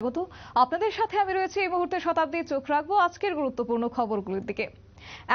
স্বাগত। আপনাদের সাথে আমি রয়েছে এই মুহূর্তে শতাব্দী। চোখ রাখবো আজকের গুরুত্বপূর্ণ খবরগুলোর দিকে।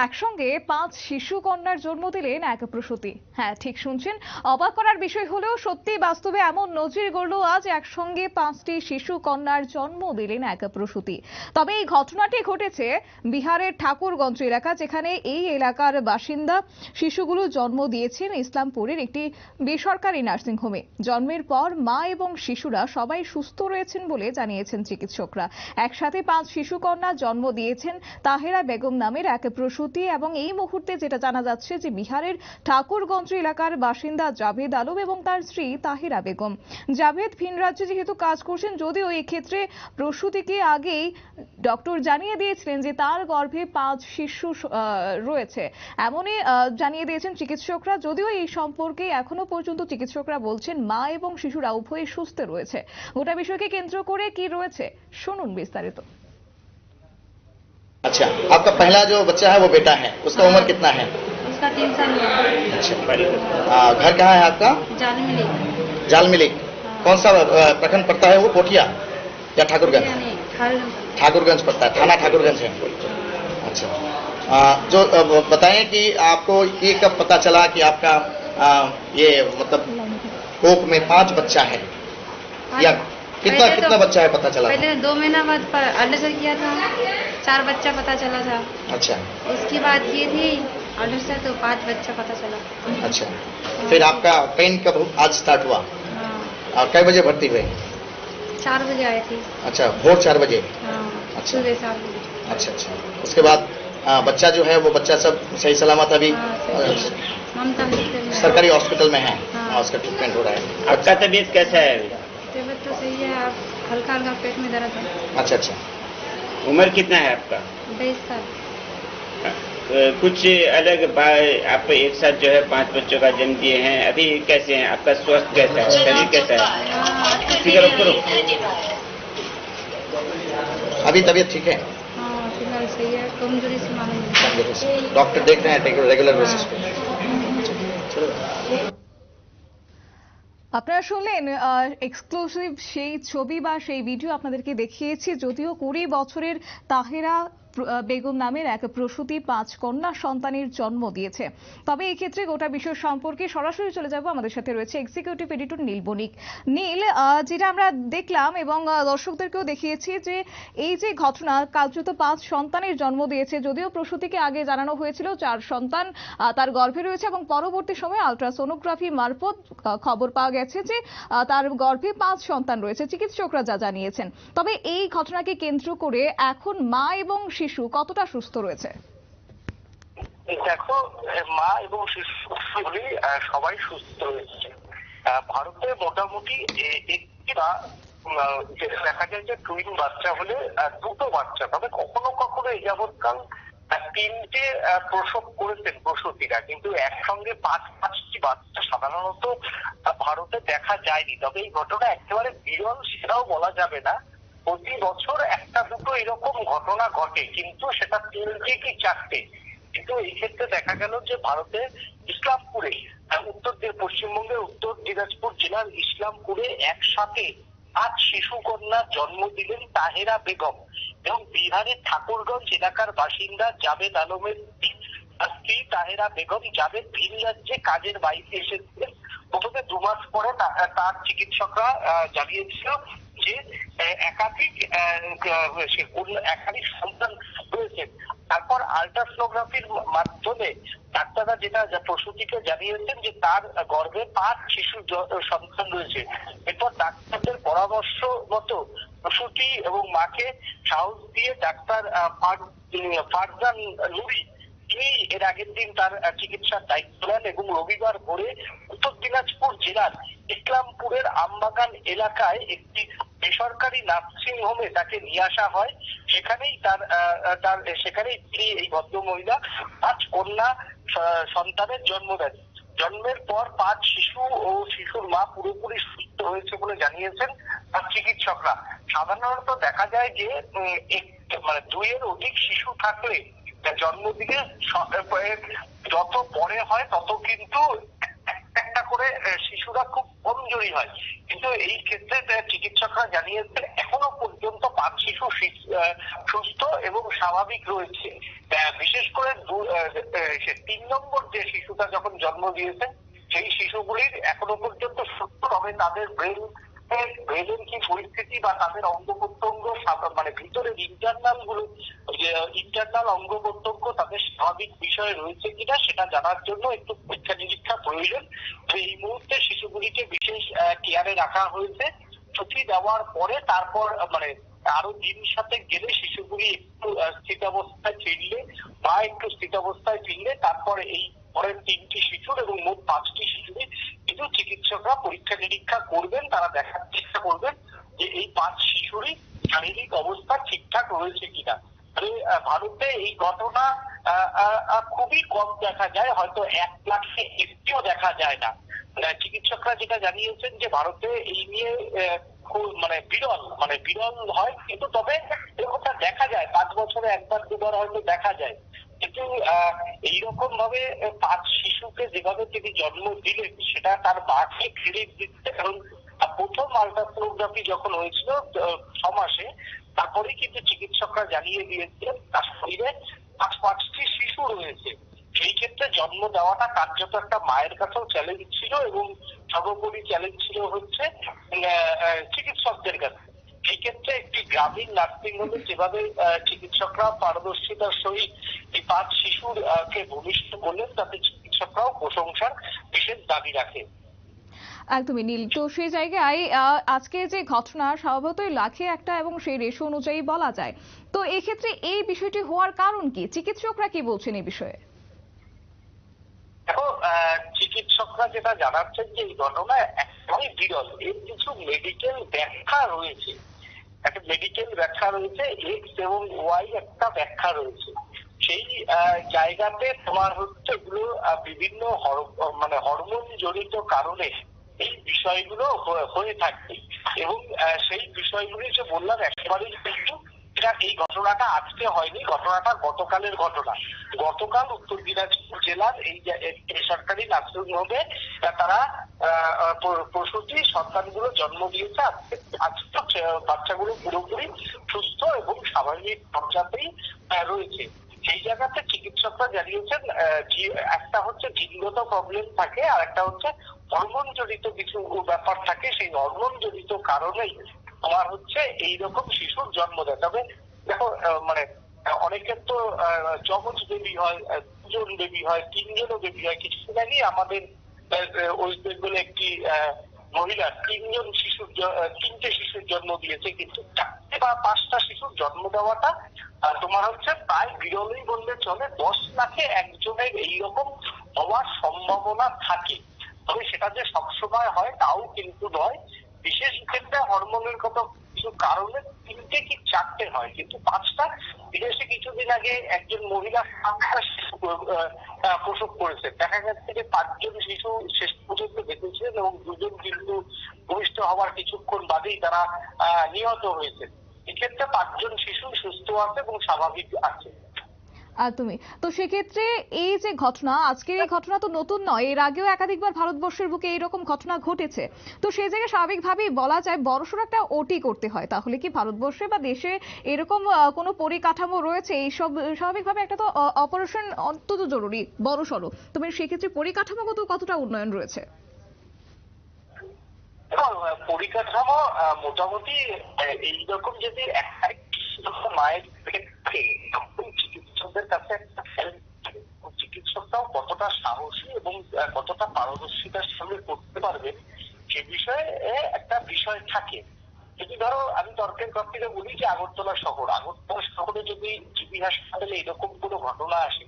একসঙ্গে 5 শিশু কন্যার জন্ম দিলেন এক প্রসূতি। হ্যাঁ, ঠিক শুনছেন। অবাক করার বিষয় হলেও সত্যি বাস্তবে এমন নজির গড়ল আজ। একসঙ্গে 5টি শিশু কন্যার জন্ম দিলেন এক প্রসূতি। তবে এই ঘটনাটি ঘটেছে বিহারের ঠাকুরগঞ্জ এলাকা, যেখানে এই এলাকার বাসিন্দা শিশুগুলো জন্ম দিয়েছেন ইসলামপুরের একটি বেসরকারি নার্সিংহোমে। জন্মের পর মা এবং শিশুরা সবাই সুস্থ রয়েছেন বলে জানিয়েছেন চিকিৎসকরা। একসাথে 5 শিশু কন্যা জন্ম দিয়েছেন তাহেরা বেগম নামের এক প্রসূতি। এবং এই মুহূর্তে যেটা জানা যাচ্ছে যে বিহারের ঠাকুরগঞ্জ এলাকার বাসিন্দা জাভেদ আলম এবং তার স্ত্রী তাহেরা বেগম। জাভেদ ভিন রাজ্যে যেহেতু কাজ করছেন, যদিও এই ক্ষেত্রে প্রসূতিকে আগেই ডক্টর জানিয়ে দিয়েছিলেন যে তার গর্ভে 5 শিশু রয়েছে, এমনই জানিয়ে দিয়েছেন চিকিৎসকরা। যদিও এই সম্পর্কে এখনো পর্যন্ত চিকিৎসকরা বলছেন মা এবং শিশুরা উভয়ই সুস্থ রয়েছে। গোটা বিষয়কে কেন্দ্র করে কি রয়েছে শুনুন বিস্তারিত। अच्छा, आपका पहला जो बच्चा है वो बेटा है, उसका उम्र कितना है? उसका 3 साल हुआ। अच्छा, घर कहाँ है आपका? जाल मिली। कौन सा प्रखंड पड़ता है वो? कोठिया या ठाकुरगंज? ठाकुरगंज पड़ता है, थाना ठाकुरगंज है। अच्छा, जो बताएं कि आपको ये कब पता चला कि आपका ये मतलब कोख में 5 बच्चा है, या कितना बच्चा है पता चला? पहले 2 महीना बाद अल्ट्रासाउंड किया था, 4 बच्चा पता चला था। अच्छा, उसकी बात की थी अल्ट्रासाउंड तो 5 बच्चा पता चला। अच्छा, फिर आपका पेन कब आज स्टार्ट हुआ? हाँ, और कई बजे भर्ती हुए? 4 बजे आई थी। अच्छा, भोर 4 बजे। हाँ, अच्छा। सुबह 7 बजे। अच्छा अच्छा, उसके बाद बच्चा जो है वो बच्चा सब सही सलामत अभी हाँ, ममता हॉस्पिटल में। सरकारी हॉस्पिटल में है। हाँ। उसका ट्रीटमेंट हो रहा है। आपका तबीयत कैसा है? तबीयत तो सही है, आप हल्का हल्का पेट में दर्द है। अच्छा अच्छा, उम्र कितना है आपका? 23 साल। कुछ अलग आप एक साथ जो है 5 बच्चों का जन्म दिए हैं, अभी कैसे हैं? आपका स्वास्थ्य कैसा है? शरीर कैसा है? फिक्र करो। अभी तबीयत ठीक है? हाँ, फिलहाल सही है, कमजोरी से मालूम नहीं। डॉक्टर देख रहे हैं रेगुलर बेसिस पे? আপনারা শুনলেন এক্সক্লুসিভ সেই ছবি বা সেই ভিডিও আপনাদেরকে দেখিয়েছি। যদিও 20 বছরের তাহেরা বেগম নামের এক প্রসূতি 5 কন্যা সন্তানের জন্ম দিয়েছে। তবে এই ক্ষেত্রে গোটা বিষয় সম্পর্কে সরাসরি চলে যাব, আমাদের সাথে রয়েছে এক্সিকিউটিভ এডিটর নীল বণিক। নীল, যেটা আমরা দেখলাম এবং দর্শকদেরকেও দেখিয়েছি যে এই যে ঘটনা, কার্যত 5 সন্তানের জন্ম দিয়েছে। যদিও প্রসূতিকে আগে জানানো হয়েছিল 4 সন্তান তার গর্ভে রয়েছে, এবং পরবর্তী সময়ে আলট্রাসোনোগ্রাফি মারফত খবর পাওয়া গেছে যে তার গর্ভে 5 সন্তান রয়েছে, চিকিৎসকরা যা জানিয়েছেন। তবে এই ঘটনাকে কেন্দ্র করে এখন মা এবং শিশু কতটা সুস্থ রয়েছে? দেখো, মা এবং শিশু সবাই সুস্থ রয়েছে। ভারতে মোটামুটি দেখা যায় যে টুইন বাচ্চা হলে 2টো বাচ্চা, তবে কখনো কখনো এই যাবৎকাল 3টে প্রসব করেছেন প্রসূতিরা, কিন্তু একসঙ্গে 5টি বাচ্চা সাধারণত ভারতে দেখা যায়নি। তবে এই ঘটনা একেবারে বিরল সেটাও বলা যাবে না। প্রতি বছর 1-2টো এরকম ঘটনা ঘটে, কিন্তু সেটা 3টে কি 4টে। কিন্তু এই ক্ষেত্রে দেখা গেল যে ভারতে ইসলামপুরে পশ্চিমবঙ্গের উত্তর দিনাজপুর জেলার ইসলামপুরে একসাথে 5 শিশু কন্যার জন্ম দিলেন তাহেরা বেগম এবং বিহারের ঠাকুরগঞ্জ এলাকার বাসিন্দা জাভেদ আলমের স্ত্রী তাহেরা বেগম। জাভেদ ভিন রাজ্যে কাজের বাইরে এসেছিলেন। প্রথমে 2 মাস পরে তার চিকিৎসকরা জানিয়েছিল যে একাধিক সন্তান রয়েছে। তারপর আল্ট্রাসোনোগ্রাফির মাধ্যমে ডাক্তাররা যেটা প্রসূতিকে জানিয়েছেন যে তার গর্ভে 5 শিশু সন্তান রয়েছে। এরপর ডাক্তারদের পরামর্শ মতো প্রসূতি এবং মাকে সাহস দিয়ে ডাক্তার ফারজান নুরি তিনি এর আগের দিন তার চিকিৎসার দায়িত্ব নেন এবং রবিবার ভোরে উত্তর দিনাজপুর জেলার ইসলামপুরের আমবাগান এলাকায় একটি বেসরকারি নার্সিং হোমে তাকে নিয়ে আসা হয়। সেখানেই সেখানেই তিনি, এই ভদ্র মহিলা, 5 কন্যা সন্তানের জন্ম দেন। জন্মের পর 5 শিশু ও শিশুর মা পুরোপুরি সুস্থ হয়েছে বলে জানিয়েছেন তার চিকিৎসকরা। সাধারণত দেখা যায় যে 2-এর অধিক শিশু থাকলে জন্মদিনে যত পরে হয় তত কিন্তু একটা করে শিশুরা খুব কমজোরি হয়, কিন্তু এই ক্ষেত্রে চিকিৎসকরা জানিয়েছেন এখনো পর্যন্ত 5 শিশু সুস্থ এবং স্বাভাবিক রয়েছে। বিশেষ করে 3 নম্বর যে শিশুটা যখন জন্ম দিয়েছে সেই শিশুগুলির এখনো পর্যন্ত সুস্থ, তবে তাদের ব্রেনের কি পরিস্থিতি বা তাদের অঙ্গ প্রত্যঙ্গ মানে ভিতরের ইন্টারনাল অঙ্গ প্রত্যঙ্গ তাদের স্বাভাবিক বিষয় রয়েছে কিনা সেটা জানার জন্য একটু পরীক্ষা নিরীক্ষা প্রয়োজন। তো এই মুহূর্তে শিশুগুলিকে বিশেষ কেয়ারে রাখা হয়েছে। ছুটি দেওয়ার পরে তারপর মানে আরো দিন সাথে গেলে শিশুগুলি একটু স্থিতাবস্থায় ফিরলে তারপর এই পরের 3টি শিশুর এবং মোট 5টি শিশুরই কিন্তু চিকিৎসকরা পরীক্ষা নিরীক্ষা করবেন, তারা দেখার চেষ্টা করবেন যে এই 5 শিশুরই শারীরিক অবস্থা ঠিকঠাক রয়েছে কিনা। ভারতে এই ঘটনা খুবই কম দেখা যায়, হয়তো 1 লাখে একটিও দেখা যায় না। চিকিৎসকরা যেটা জানিয়েছেন যে ভারতে এই নিয়ে মানে বিরল হয়, কিন্তু তবে এরকমটা দেখা যায় 5 বছরে 1বার 2বার হয়তো দেখা যায়। কিন্তু এইরকম ভাবে 5 শিশুকে যেভাবে তিনি জন্ম দিলেন সেটা তার মাকে ফিরে দিচ্ছে, কারণ প্রথম আল্ট্রাসোনোগ্রাফি যখন হয়েছিল 6 মাসে, তারপরেই কিন্তু চিকিৎসকরা জানিয়ে দিয়েছিলেন তার শরীরে 5টি শিশু রয়েছে। সেই ক্ষেত্রে জন্ম দেওয়াটা কার্যত একটা মায়ের কাছেও চ্যালেঞ্জ ছিল এবং সর্বোপরি চ্যালেঞ্জ ছিল হচ্ছে চিকিৎসকদের কাছে। এই ক্ষেত্রে একটি গ্রামীণ নার্সিং হোমে যেভাবে চিকিৎসকরা পারদর্শিতার সহিত এই 5 শিশুর কে ভূমিষ্ঠ করলেন, তাতে চিকিৎসকরাও প্রশংসার বিশেষ দাবি রাখে। একদমই নীল। তো সেই জায়গায় আজকে যে ঘটনা স্বভাবতই লাখে একটা এবং সেই রেশো অনুযায়ী বলা যায়, তো এক্ষেত্রে এই বিষয়টি হওয়ার কারণ কি, চিকিৎসকরা কি বলছেন এই বিষয়ে? দেখো, চিকিৎসকরা যেটা জানাচ্ছেন যে এই ঘটনা একদমই বিরল, এর কিছু মেডিকেল ব্যাখ্যা রয়েছে। একটা মেডিকেল ব্যাখ্যা রয়েছে, এক্স এবং ওয়াই একটা ব্যাখ্যা রয়েছে। সেই জায়গাতে তোমার হচ্ছে এগুলো বিভিন্ন মানে হরমোন জনিত কারণে এই বিষয়গুলো হয়ে থাকে এবং সেই বিষয়গুলি যে বললাম একেবারেই কিন্তু এই ঘটনাটা আজকে হয়নি, ঘটনাটা গতকালের ঘটনা। গতকাল উত্তর দিনাজপুর জেলার এই বেসরকারি নার্সিং হোমে তারা প্রসূতি সন্তানগুলো জন্ম দিয়েছে। আজকে বাচ্চাগুলো পুরোপুরি সুস্থ এবং স্বাভাবিক পর্যায়েই রয়েছে। সেই জায়গাতে চিকিৎসকরা জানিয়েছেন একটা হচ্ছে জিনগত প্রবলেম থাকে, আর একটা হচ্ছে হরমোন জনিত কিছু ব্যাপার থাকে। সেই হরমোন জনিত কারণেই আমার হচ্ছে এইরকম শিশুর জন্ম দেয়। তবে দেখো, মানে অনেকের তো যমজ বেবি হয়, 2জন বেবি হয়, 3জনও বেবি হয়। কিছুদিন আগেই আমাদের ওয়েস্ট বেঙ্গলে একটি মহিলা 3টে শিশুর জন্ম দিয়েছে, কিন্তু 4টে বা 5টা শিশুর জন্ম দেওয়াটা তোমার হচ্ছে প্রায় বিরলই বললে চলে। 10 লাখে একজনের এইরকম হওয়ার সম্ভাবনা থাকে, তবে সেটা যে সবসময় হয় তাও কিন্তু নয়। বিশেষ ক্ষেত্রে হরমোনের কত কিছু কারণে 3টে কি 4টে হয়, কিন্তু 5টা। বিদেশে কিছুদিন আগে একজন মহিলা 7টা শিশু প্রসব করেছে। দেখা যাচ্ছে যে 5জন শিশু শেষ পর্যন্ত বেঁচেছিলেন এবং 2জন কিন্তু ভূমিষ্ঠ হওয়ার কিছুক্ষণ বাদেই তারা নিহত হয়েছে। এক্ষেত্রে 5জন শিশু সুস্থ আছে এবং স্বাভাবিক আছে। তুমি তো সেক্ষেত্রে এই যে ঘটনা, আজকের এই ঘটনা তো নতুন নয়, এর আগেও একাধিকবার ভারতবর্ষের বুকে এইরকম ঘটনা ঘটেছে। তো সেই জায়গায় স্বাভাবিকভাবেই বলা যায় বড়সড় একটা ওটি করতে হয়। তাহলে কি ভারতবর্ষে বা দেশে এরকম কোনো পরিকাঠামো রয়েছে? এইসব স্বাভাবিকভাবে একটা তো অপারেশন অত্যন্ত জরুরি বড়সড়, তবে সেক্ষেত্রে পরিকাঠামোগত কতটা উন্নয়ন রয়েছে? পরিকাঠামো মোটামুটি এইরকম যদি মায়ের চিকিৎসকদের কাছে চিকিৎসকরাও কতটা সাহসী এবং কতটা পারদর্শিতার সঙ্গে করতে পারবেন সে বিষয়ে একটা বিষয় থাকে। যদি ধরো আমি তর্কের থেকে বলি যে আগরতলা শহরে যদি জিবি হাসপাতালে এরকম কোনো ঘটনা আসে,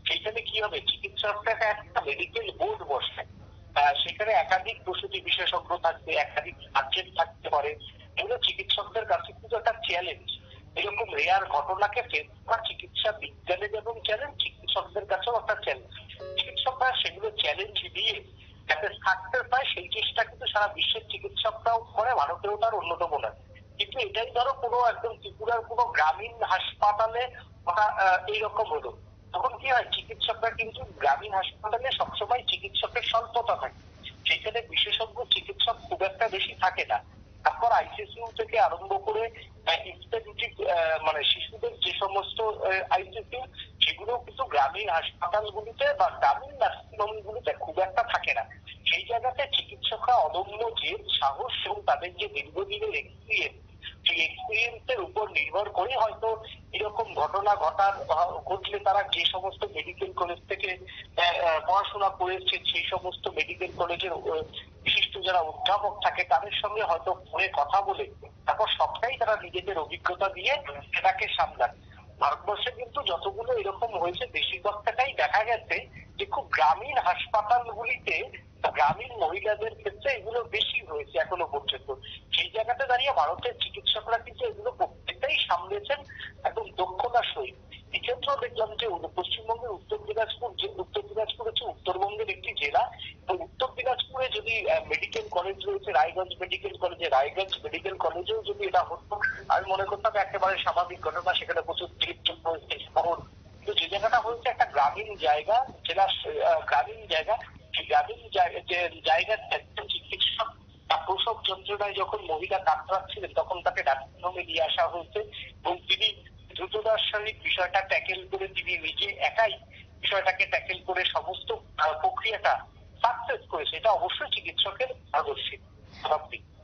সেইখানে কি হবে, চিকিৎসকরা একটা মেডিকেল বোর্ড বসে, সেখানে একাধিক প্রসূতি বিশেষজ্ঞ থাকবে, একাধিক সার্জন থাকতে পারে। এগুলো চিকিৎসকদের কাছে কিন্তু একটা চ্যালেঞ্জ। এরকম রেয়ার ঘটনাকে ফেস করা চিকিৎসা বিজ্ঞানের এবং চ্যালেঞ্জ, চিকিৎসকদের কাছেও একটা চ্যালেঞ্জ। চিকিৎসকরা সেগুলো চ্যালেঞ্জ দিয়ে যাতে সাকসেস পায় সেই চেষ্টা কিন্তু সারা বিশ্বের চিকিৎসকরাও করে, ভারতেও তার অন্যতম নয়। কিন্তু এটাই ধরো কোনো একদম ত্রিপুরার কোনো গ্রামীণ হাসপাতালে এইরকম হলো, তখন কি হয়, চিকিৎসকরা কিন্তু গ্রামীণ হাসপাতালে সবসময় চিকিৎসকের স্বল্পতা থাকে। সেখানে বিশেষজ্ঞ চিকিৎসক খুব একটা বেশি থাকে না। তারপর আইসিসিউ থেকে আরম্ভ করে ইনস্টিটিউটিভ মানে শিশুদের যে সমস্ত আইসিসিউ, সেগুলো কিন্তু গ্রামীণ হাসপাতালগুলিতে বা গ্রামীণ নার্সিংহোমগুলিতে খুব একটা থাকে না। সেই জায়গাতে চিকিৎসকরা অদম্য জেদ, সাহস এবং তাদের যে দীর্ঘদিনের এক্সপিরিয়েন্স, সেই এক্সপিরিয়েন্সের উপর নির্ভর করে হয়তো এরকম ঘটনা ঘটলে তারা যে সমস্ত মেডিকেল কলেজ থেকে পড়াশোনা করেছে, সেই সমস্ত মেডিকেল কলেজের বিশিষ্ট যারা অধ্যাপক থাকে তাদের সঙ্গে হয়তো ফোনে কথা বলে তারপর সবটাই তারা নিজেদের অভিজ্ঞতা দিয়ে সেটাকে সামলান। ভারতবর্ষে কিন্তু যতগুলো এরকম হয়েছে বেশিরভাগটাই দেখা গেছে যে খুব গ্রামীণ হাসপাতালগুলিতে গ্রামীণ মহিলাদের ক্ষেত্রে এগুলো বেশি হয়েছে এখনো পর্যন্ত। সেই জায়গাতে দাঁড়িয়ে ভারতের চিকিৎসকরা কিন্তু এগুলো প্রত্যেকটাই সামলেছেন একদম দক্ষতার সহিত। এক্ষেত্রেও দেখলাম যে পশ্চিমবঙ্গের উত্তর দিনাজপুর হচ্ছে উত্তরবঙ্গের একটি জেলা, এবং উত্তর দিনাজপুরে যদি মেডিকেল কলেজ রয়েছে রায়গঞ্জ মেডিকেল কলেজে, রায়গঞ্জ মেডিকেল কলেজেও যদি এটা হতো আমি মনে করতাম একেবারে স্বাভাবিক ঘটনা, সেখানে প্রচুর চিকিৎসক রয়েছে শহর। কিন্তু যে জায়গাটা হয়েছে একটা গ্রামীণ জায়গা, জেলা গ্রামীণ জায়গা, সেই গ্রামীণ জায়গার একজন চিকিৎসক প্রসব যন্ত্রণায় যখন মহিলা কাতরাচ্ছিলেন তখন তাকে নার্সিংহোমে নিয়ে আসা হয়েছে, এবং তিনি দ্রুততার সহিত বিষয়টা ট্যাকেল করে তিনি নিজে একাই বিষয়টাকে ট্যাকেল করে সমস্ত প্রক্রিয়াটা সাকসেস করেছে। এটা অবশ্যই চিকিৎসকের পারদর্শী।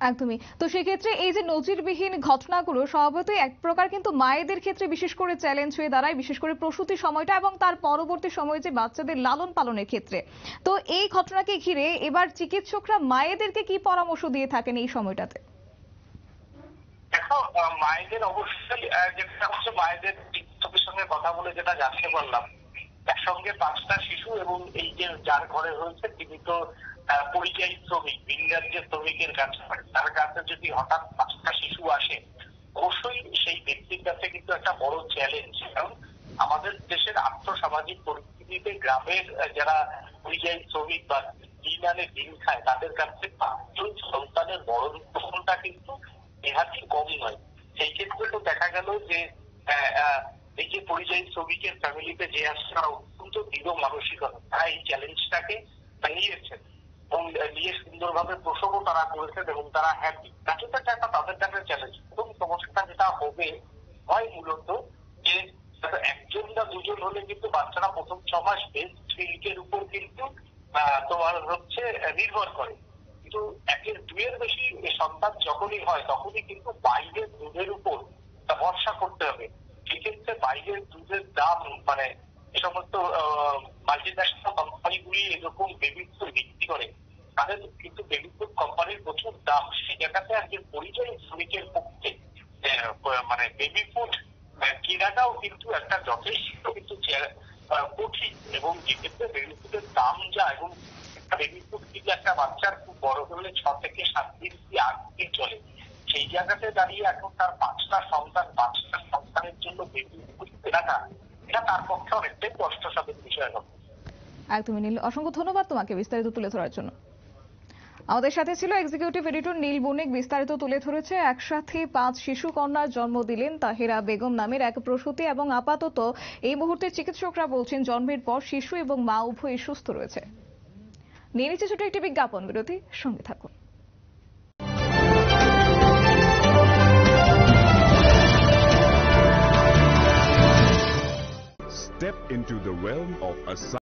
একদমই। তো সেক্ষেত্রে এই যে নজিরবিহীন ঘটনাগুলো স্বভাবতই এক প্রকার কিন্তু মায়েদের ক্ষেত্রে বিশেষ করে চ্যালেঞ্জ হয়ে দাঁড়ায়, বিশেষ করে প্রসূতি সময়টা এবং তার পরবর্তী সময়ে যে বাচ্চাদের লালন পালনের ক্ষেত্রে। তো এই ঘটনাকে ঘিরে এবার চিকিৎসকরা মায়েদেরকে কি পরামর্শ দিয়ে থাকেন এই সময়টাতে? দেখো, মায়েদের অবশ্যই যেটা হচ্ছে মায়েদের চিকিৎসকের সঙ্গে কথা বলে যেটা জানতে পারলাম, একসঙ্গে 5টা শিশু এবং এই যে যার ঘরে হয়েছে তিনি তো পরিযায়ী শ্রমিক, ভিন রাজ্যের শ্রমিকের কাছে, তার কাছে যদি হঠাৎ 5টা শিশু আসে অবশ্যই সেই ব্যক্তির কাছে কিন্তু একটা বড় চ্যালেঞ্জ। কারণ আমাদের দেশের আর্থসামাজিক পরিস্থিতিতে গ্রামের যারা পরিযায়ী শ্রমিক বা দিন আনে দিন খায় তাদের কাছে 5জন সন্তানের বড় ফলটা কিন্তু নেহাতই কম নয়। সেই ক্ষেত্রে তো দেখা গেল যে এই যে পরিযায়ী শ্রমিকের ফ্যামিলিতে যে আসছে তারা অত্যন্ত দৃঢ় মানসিকতা, তারা এই চ্যালেঞ্জটাকে নিয়েছেন এবং নিয়ে সুন্দরভাবে প্রসবও তারা করেছেন এবং তারা হ্যাপি। এটা একটা তাদের কাছে চ্যালেঞ্জ। এবং সমস্যাটা যেটা হবে হয় মূলত যে একজন বা দুজন হলে কিন্তু বাচ্চারা প্রথম 6 মাস বেস্ট মিল্কের উপর কিন্তু তোমার হচ্ছে নির্ভর করে, কিন্তু 1-2 বেশি সন্তান যখনই হয় তখনই কিন্তু বাইরের দুধের উপর ভরসা করতে হবে। সেক্ষেত্রে বাইরের দুধের দাম মানে এই সমস্ত মাল্টিন্যাশনাল কোম্পানিগুলি এরকম বেবি ফুড বিক্রি করে, তাদের কিন্তু বেবি ফুড কোম্পানির প্রচুর দাম। সেই জায়গাতে একজন পরিযায়ী শ্রমিকের পক্ষে মানে বেবি ফুড কেনাটাও কিন্তু একটা যথেষ্ট কিন্তু কঠিন, এবং যেক্ষেত্রে বেবি ফুডের দাম যায় এবং একটা বেবি ফুড কিন্তু একটা বাচ্চার খুব বড় হলে 6 থেকে 7 দিন কি 8 দিন চলে। সেই জায়গাতে দাঁড়িয়ে এখন তার 5টা সন্তানের জন্য বেবি ফুড কেনাটা এটা তার পক্ষে অনেকটাই কষ্টসাধ্য বিষয় হবে। একদমই নীল, অসংখ্য ধন্যবাদ তোমাকে বিস্তারিত তুলে ধরার জন্য। আমাদের সাথে ছিল এক্সিকিউটিভ এডিটর নীল বণিক। বিস্তারিত তুলে ধরেছে একসাথে 5 শিশু কন্যার জন্ম দিলেন তাহেরা বেগম নামের এক প্রসূতি, এবং আপাতত এই মুহূর্তে চিকিৎসকরা বলছেন জন্মের পর শিশু এবং মা উভয়ই সুস্থ রয়েছে। নিয়ে নিচ্ছে ছোট একটি বিজ্ঞাপন বিরতি, সঙ্গে থাকুন। Step into the realm of